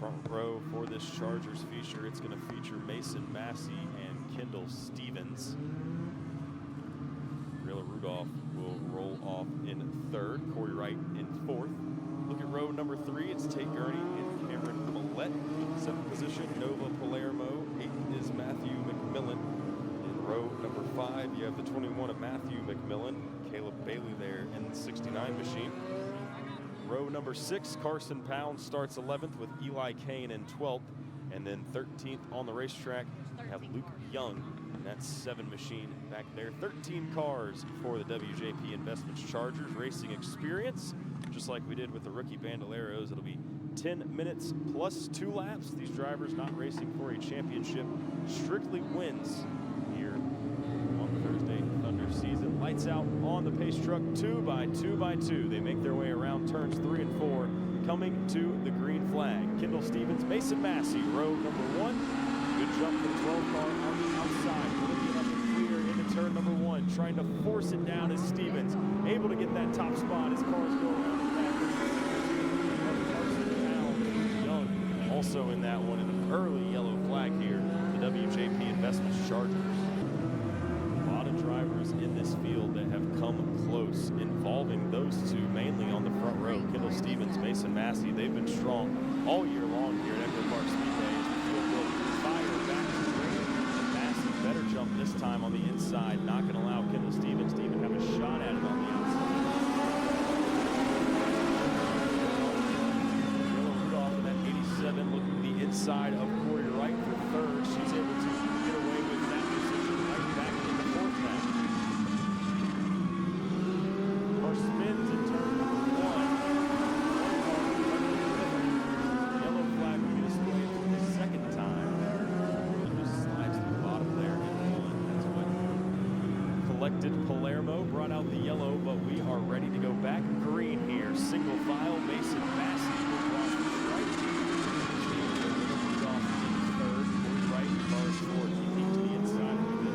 front row for this Chargers feature. It's going to feature Mason Massey and Kendall Stevens. Rudolph will roll off in third, Corey Wright in fourth. Look at row number 3, it's Tate Gurney and Cameron Millette. 7th position, Nova Palermo. 8th is Matthew McMillan. In row number 5, you have the 21 of Matthew McMillan, Caleb Bailey there in the 69 machine. Row number 6, Carson Pound starts 11th with Eli Kane in 12th. And then 13th on the racetrack, we have Luke Young, and that's 7 machine back there. 13 cars for the WJP Investments Chargers Racing Experience. Just like we did with the rookie Bandoleros, it'll be 10 minutes plus 2 laps. These drivers not racing for a championship, strictly wins here on Thursday Thunder season. Lights out on the pace truck, 2 by 2 by 2. They make their way around turns 3 and 4, coming to the green flag. Kendall Stevens, Mason Massey, row number 1. Good jump for the 12 car on the outside. Looking up and clear into turn number 1, trying to force it down as Stevens able to get that top spot as cars go around the back. Young also in that one, in an early yellow flag here, the WJP Investments Chargers. A lot of drivers in this field that have come close, involving those two mainly on the front row. Kendall Stevens, Mason Massey, they've been strong all year long here at EchoPark Speedway. As the field will fire back to the race. Massey better jump this time on the inside, not going to allow Kendall Stevens to even have a shot at it on the outside. Rudolph in that 87, looking to the inside of Corey Wright for third. She's able to get away with that position right back in the fourth now. Car spins in turn number 1. Yellow flag will be displayed for the second time. It just slides to the bottom there in 1. That's what collected. Palermo brought out the yellow, but we are ready to go back green here. Single file, Mason Massey will cross the right. Rudolph in third, Corey Wright, cars 4, keeping to the inside of the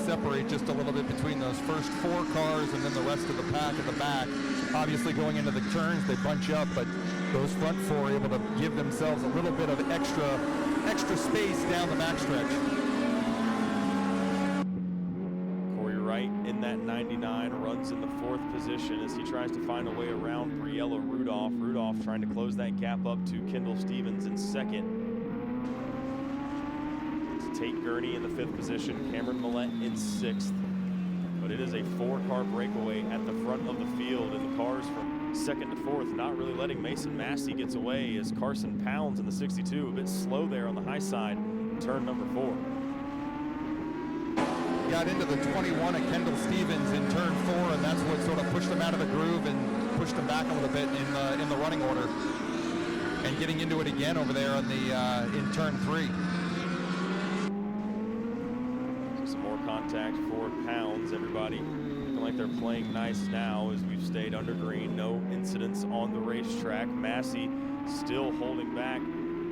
separate just a little bit between those first 4 cars and then the rest of the pack at the back. Obviously going into the turns, they bunch up, but those front 4 are able to give themselves a little bit of extra space down the backstretch. Corey Wright in that 99 runs in the 4th position as he tries to find a way around Briella Rudolph. Rudolph trying to close that gap up to Kendall Stevens in 2nd. Tate Gurney in the 5th position, Cameron Millette in 6th. But it is a 4-car breakaway at the front of the field, and the cars from 2nd to 4th not really letting Mason Massey gets away as Carson Pounds in the 62, a bit slow there on the high side in turn number 4. Got into the 21 of Kendall Stevens in turn 4, and that's what sort of pushed them out of the groove and pushed them back a little bit in the running order. And getting into it again over there on the in turn 3. Contact for Pounds. Everybody looking like they're playing nice now as we've stayed under green. No incidents on the racetrack. Massey still holding back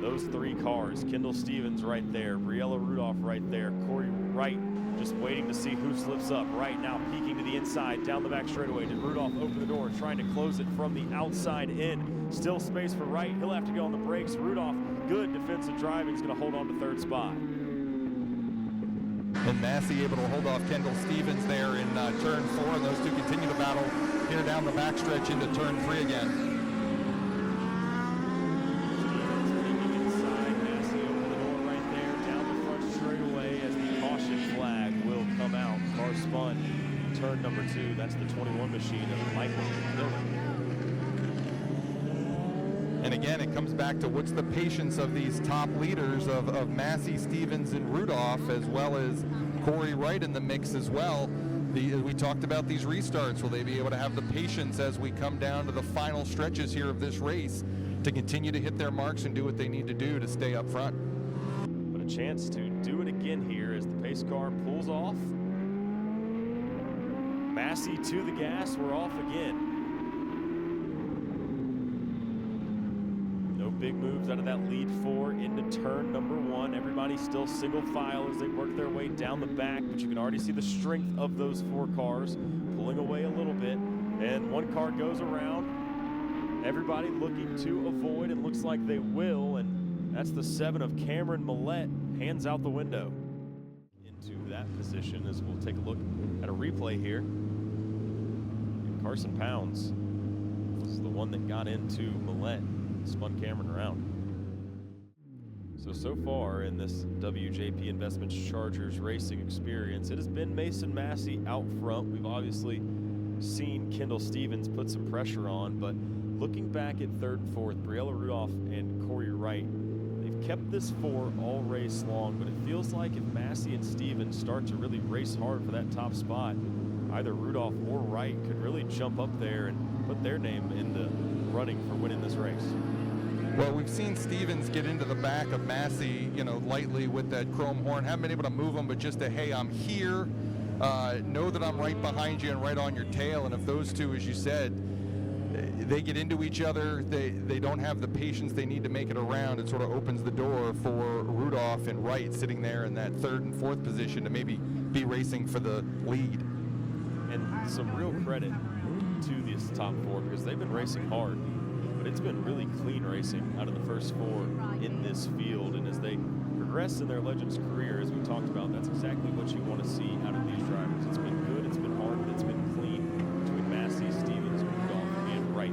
those 3 cars. Kendall Stevens right there. Briella Rudolph right there. Corey Wright just waiting to see who slips up. Wright now peeking to the inside down the back straightaway. Did Rudolph open the door, trying to close it from the outside in. Still space for Wright. He'll have to go on the brakes. Rudolph, good defensive driving, is going to hold on to 3rd spot. And Massey able to hold off Kendall Stevens there in turn 4, and those two continue to battle here down the backstretch into turn 3 again. Inside, Massey over the door right there, down the front straightaway as the caution flag will come out. Car spun, turn number 2. That's the 21 machine of Michael Miller. And again, it comes back to what's the patience of these top leaders of Massey, Stevens, and Rudolph, as well as Corey Wright in the mix as well. We talked about these restarts. Will they be able to have the patience as we come down to the final stretches here of this race to continue to hit their marks and do what they need to do to stay up front? But a chance to do it again here as the pace car pulls off. Massey to the gas, we're off again. No big moves out of that lead four into turn number one. Everybody still single file as they work their way down the back, but you can already see the strength of those four cars pulling away a little bit. And one car goes around. Everybody looking to avoid, and looks like they will, and that's the 7 of Cameron Millette, hands out the window. Into that position as we'll take a look at a replay here. And Carson Pounds was the one that got into Millette, spun Cameron around. So far in this WJP Investments Chargers racing experience, it has been Mason Massey out front. We've obviously seen Kendall Stevens put some pressure on, but looking back at third and fourth, Briella Rudolph and Corey Wright, they've kept this four all race long, but it feels like if Massey and Stevens start to really race hard for that top spot, either Rudolph or Wright could really jump up there and put their name in the running for winning this race. Well, we've seen Stevens get into the back of Massey, lightly with that chrome horn. Haven't been able to move him, but just a, hey, I'm here. Know that I'm right behind you and right on your tail. And if those two, as you said, they get into each other, they don't have the patience they need to make it around, it sort of opens the door for Rudolph and Wright sitting there in that third and fourth position to maybe be racing for the lead. And some real credit to this top four because they've been racing hard, but it's been really clean racing out of the first four in this field. And as they progress in their Legends career, as we talked about, that's exactly what you want to see out of these drivers. It's been good, it's been hard, it's been clean between Massey, Stevens, Rudolph, and Wright.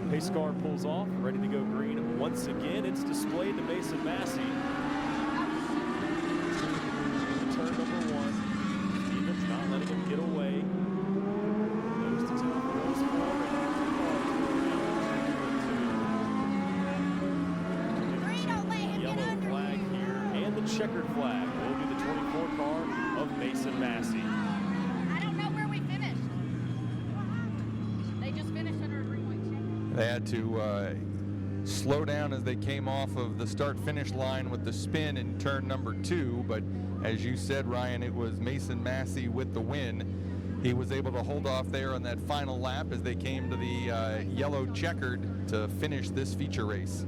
Pace car pulls off, ready to go green. Once again, it's displayed to Mason Massey. Turn number one. Stevens not letting him get away. Goes to top, goes forward. Yellow flag here, and the checkered flag will be the 24 car of Mason Massey. I don't know where we finished. They just finished under a 3-point check. They had to slow down as they came off of the start-finish line with the spin in turn number 2, but as you said, Ryan, it was Mason Massey with the win. He was able to hold off there on that final lap as they came to the yellow checkered to finish this feature race.